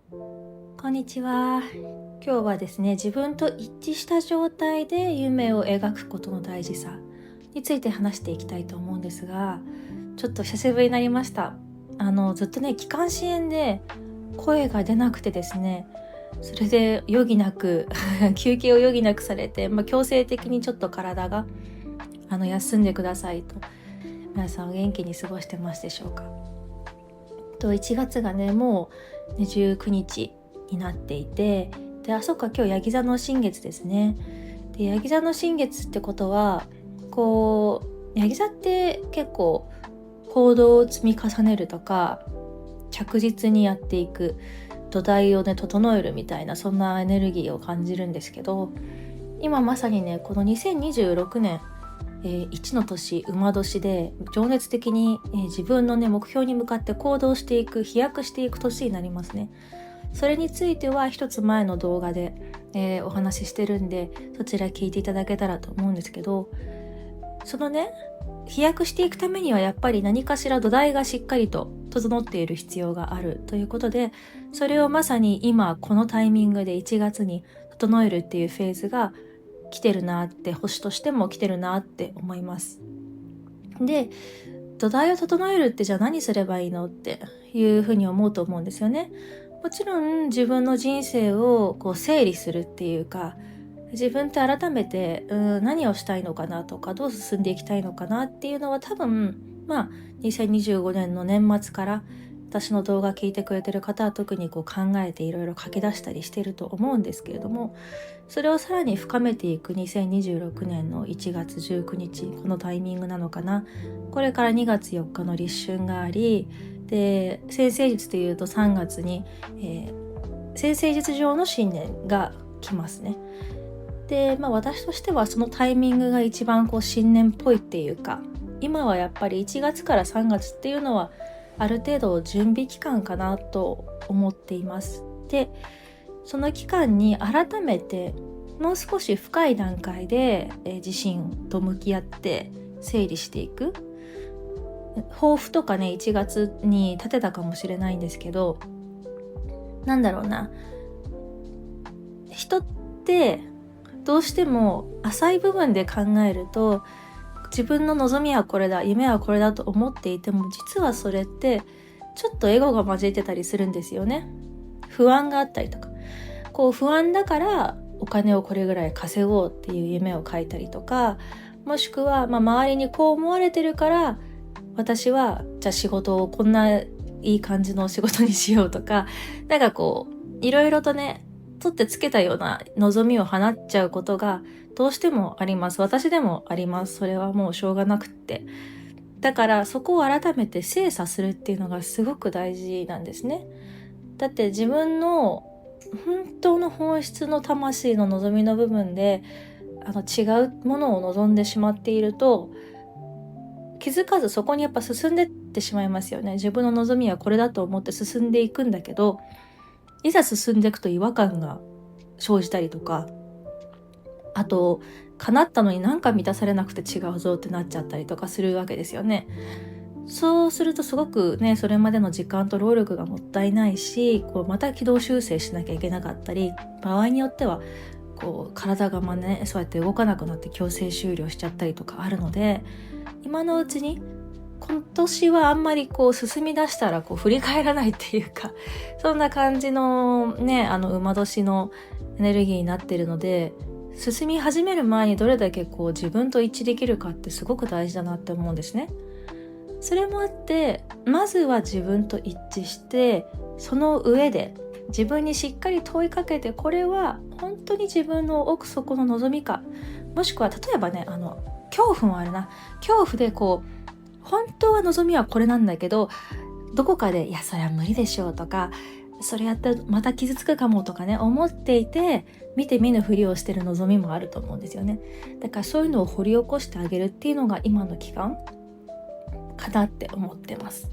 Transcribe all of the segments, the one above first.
こんにちは。今日はですね、自分と一致した状態で夢を描くことの大事さについて話していきたいと思うんですが、ちょっと久しぶりになりました。ずっとね、気管支炎で声が出なくてですね、それで余儀なく休憩を余儀なくされて、強制的にちょっと体が休んでくださいと。皆さんお元気に過ごしてますでしょうか。1月がね、もう19日になっていて、で、そっか、今日ヤギ座の新月ですね。で、ヤギ座の新月ってことは、ヤギ座って結構行動を積み重ねるとか、着実にやっていく土台をね整えるみたいな、そんなエネルギーを感じるんですけど、今まさにね、この2026年1の年馬年で情熱的に、自分のね目標に向かって行動していく、飛躍していく年になりますね。それについては一つ前の動画で、お話ししてるんで、そちら聞いていただけたらと思うんですけど、そのね飛躍していくためにはやっぱり何かしら土台がしっかりと整っている必要があるということで、それをまさに今このタイミングで1月に整えるっていうフェーズが来てるなって、星としても来てるなって思います。で、土台を整えるってじゃあ何すればいいのっていうふうに思うと思うんですよね。もちろん自分の人生を整理するっていうか、自分って改めて何をしたいのかなとか、どう進んでいきたいのかなっていうのは多分2025年の年末から私の動画聞いてくれてる方は特に考えていろいろ書き出したりしていると思うんですけれども、それをさらに深めていく2026年の1月19日このタイミングなのかな。これから2月4日の立春があり、で占星術でいうと3月に、占星術上の新年が来ますね。で、私としてはそのタイミングが一番新年っぽいっていうか、今はやっぱり1月から3月っていうのはある程度準備期間かなと思っています。で、その期間に改めてもう少し深い段階で、自身と向き合って整理していく。抱負とかね、1月に立てたかもしれないんですけど、なんだろうな、人ってどうしても浅い部分で考えると、自分の望みはこれだ、夢はこれだと思っていても、実はそれってちょっとエゴが混じってたりするんですよね。不安があったりとか、不安だからお金をこれぐらい稼ごうっていう夢を書いたりとか、もしくは周りにこう思われてるから私はじゃあ仕事をこんないい感じの仕事にしようとか、いろいろとね取ってつけたような望みを放っちゃうことがどうしてもあります。私でもあります。それはもうしょうがなくって。だからそこを改めて精査するっていうのがすごく大事なんですね。だって自分の本当の本質の魂の望みの部分で違うものを望んでしまっていると、気づかずそこにやっぱ進んでってしまいますよね。自分の望みはこれだと思って進んでいくんだけど、いざ進んでいくと違和感が生じたりとか、あと叶ったのになんか満たされなくて違うぞってなっちゃったりとかするわけですよね。そうするとすごくね、それまでの時間と労力がもったいないし、また軌道修正しなきゃいけなかったり、場合によっては体がそうやって動かなくなって強制終了しちゃったりとかあるので、今のうちに今年はあんまり進み出したら振り返らないっていうか、そんな感じのね、馬年のエネルギーになってるので、進み始める前にどれだけ自分と一致できるかってすごく大事だなって思うんですね。それもあって、まずは自分と一致して、その上で自分にしっかり問いかけて、これは本当に自分の奥底の望みか、もしくは例えばね、恐怖もあるな。恐怖で本当は望みはこれなんだけど、どこかでいやそれは無理でしょうとか、それやったらまた傷つくかもとかね思っていて、見て見ぬふりをしてる望みもあると思うんですよね。だからそういうのを掘り起こしてあげるっていうのが今の期間かなって思ってます。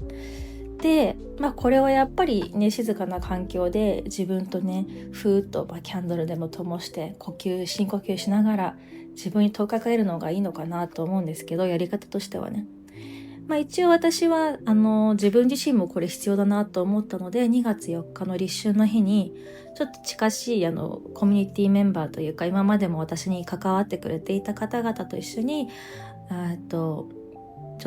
で、これをやっぱりね、静かな環境で自分とね、ふーっとキャンドルでも灯して深呼吸しながら自分に問いかけるのがいいのかなと思うんですけど、やり方としてはね。一応私は自分自身もこれ必要だなと思ったので、2月4日の立春の日にちょっと近しいコミュニティメンバーというか、今までも私に関わってくれていた方々と一緒にちょ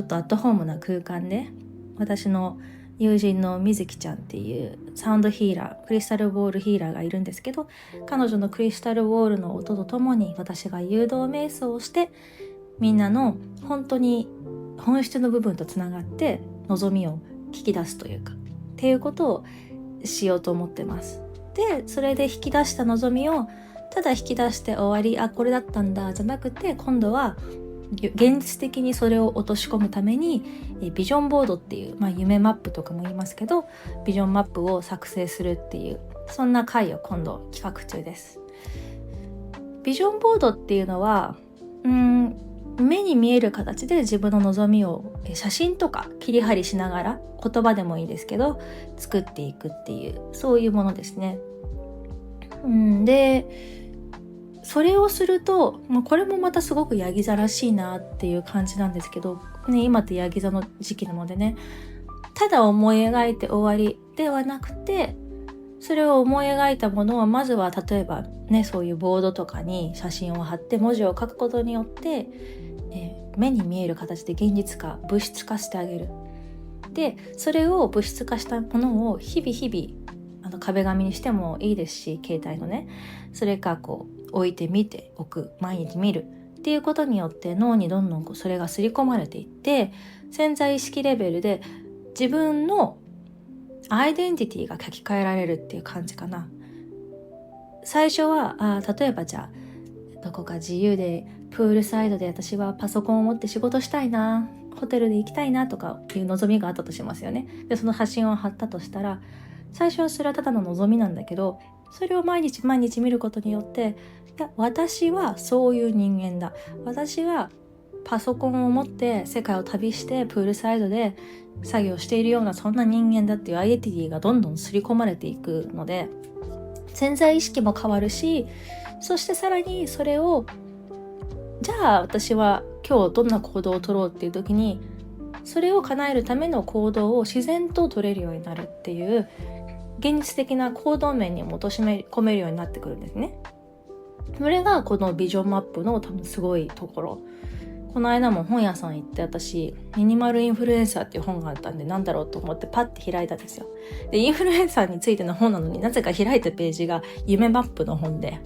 っとアットホームな空間で、私の友人のみずきちゃんっていうサウンドヒーラー、クリスタルウォールヒーラーがいるんですけど、彼女のクリスタルウォールの音とともに私が誘導瞑想をして、みんなの本当に本質の部分とつながって望みを聞き出すというかっていうことをしようと思ってます。でそれで引き出した望みをただ引き出して終わり、これだったんだじゃなくて、今度は現実的にそれを落とし込むためにビジョンボードっていう、夢マップとかも言いますけど、ビジョンマップを作成するっていう、そんな回を今度企画中です。ビジョンボードっていうのは目に見える形で自分の望みを写真とか切り貼りしながら、言葉でもいいですけど作っていくっていう、そういうものですね。でそれをすると、これもまたすごくヤギ座らしいなっていう感じなんですけど、今ってヤギ座の時期なのでね、ただ思い描いて終わりではなくて、それを思い描いたものをまずは例えばね、そういうボードとかに写真を貼って文字を書くことによって、目に見える形で現実化、物質化してあげる。でそれを物質化したものを日々壁紙にしてもいいですし、携帯のね、それか置いてみておく、毎日見るっていうことによって脳にどんどんそれが刷り込まれていって、潜在意識レベルで自分のアイデンティティが書き換えられるっていう感じかな。最初は例えばじゃあどこか自由でプールサイドで私はパソコンを持って仕事したいな、ホテルで行きたいなとかいう望みがあったとしますよね。でその発信を貼ったとしたら、最初はそれはただの望みなんだけど、それを毎日見ることによって、いや私はそういう人間だ、私はパソコンを持って世界を旅してプールサイドで作業しているような、そんな人間だっていうアイデンティティがどんどん刷り込まれていくので、潜在意識も変わるし、そしてさらにそれを、じゃあ私は今日どんな行動を取ろうっていう時に、それを叶えるための行動を自然と取れるようになるっていう、現実的な行動面にも落とし込めるようになってくるんですね。それがこのビジョンマップの多分すごいところ。この間も本屋さん行って、私ミニマルインフルエンサーっていう本があったんで、なんだろうと思ってパッて開いたんですよ。でインフルエンサーについての本なのに、なぜか開いたページが夢マップの本で、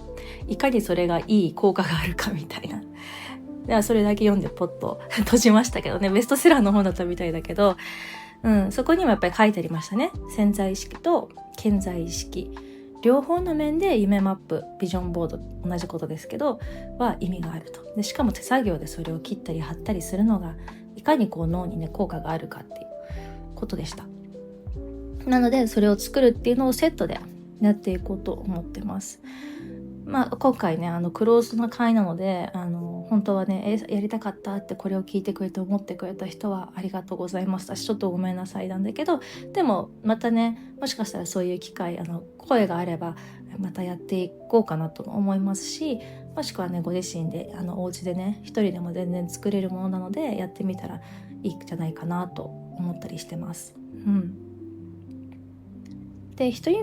いかにそれがいい効果があるかみたいな。でそれだけ読んでポッと閉じましたけどね。ベストセラーの本だったみたいだけど、そこにもやっぱり書いてありましたね。潜在意識と顕在意識両方の面で夢マップ、ビジョンボード、同じことですけどは意味があると。でしかも手作業でそれを切ったり貼ったりするのがいかに脳にね効果があるかっていうことでした。なのでそれを作るっていうのをセットでやっていこうと思ってます。今回ねクローズな回なので本当はねやりたかったって、これを聞いてくれて思ってくれた人はありがとうございましたし、ちょっとごめんなさいなんだけど、でもまたね、もしかしたらそういう機会声があればまたやっていこうかなと思いますし、もしくはねご自身でお家でね一人でも全然作れるものなのでやってみたらいいんじゃないかなと思ったりしてます。で人に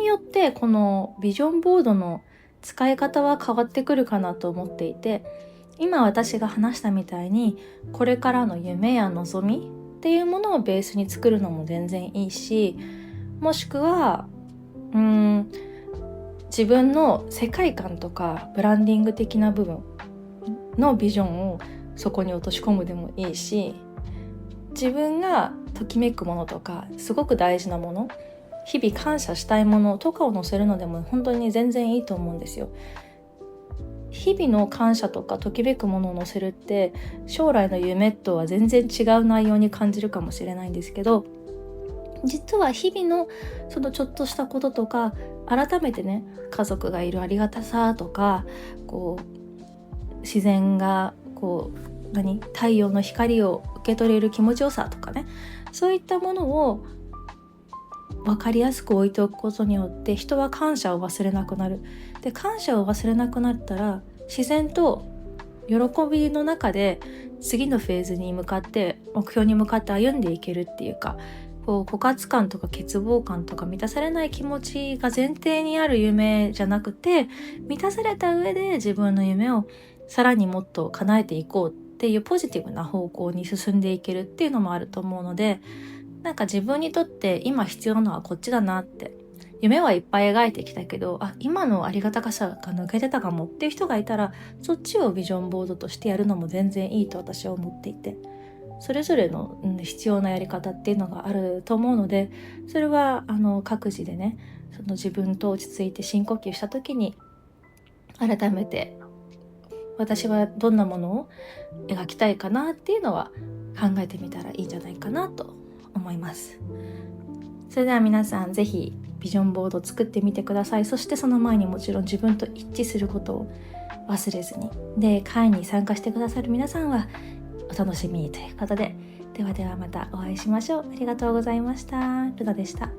よってこのビジョンボードの使い方は変わってくるかなと思っていて、今私が話したみたいにこれからの夢や望みっていうものをベースに作るのも全然いいし、もしくは自分の世界観とかブランディング的な部分のビジョンをそこに落とし込むでもいいし、自分がときめくものとかすごく大事なもの、日々感謝したいものとかを載せるのでも本当に全然いいと思うんですよ。日々の感謝とかときめくものを載せるって将来の夢とは全然違う内容に感じるかもしれないんですけど、実は日々のそのちょっとしたこととか、改めてね家族がいるありがたさとか、自然が太陽の光を受け取れる気持ちよさとかね、そういったものを分かりやすく置いておくことによって人は感謝を忘れなくなる。で感謝を忘れなくなったら自然と喜びの中で次のフェーズに向かって目標に向かって歩んでいけるっていうか、こう枯渇感とか欠乏感とか満たされない気持ちが前提にある夢じゃなくて、満たされた上で自分の夢をさらにもっと叶えていこうっていうポジティブな方向に進んでいけるっていうのもあると思うので、なんか自分にとって今必要なのはこっちだなって、夢はいっぱい描いてきたけど、今のありがたかさが抜けてたかもっていう人がいたら、そっちをビジョンボードとしてやるのも全然いいと私は思っていて、それぞれの、必要なやり方っていうのがあると思うので、それは各自でね、その自分と落ち着いて深呼吸した時に改めて私はどんなものを描きたいかなっていうのは考えてみたらいいんじゃないかなと思います。それでは皆さんぜひビジョンボードを作ってみてください。そしてその前にもちろん自分と一致することを忘れずに。で、会に参加してくださる皆さんはお楽しみにということで、ではではまたお会いしましょう。ありがとうございました。ルナでした。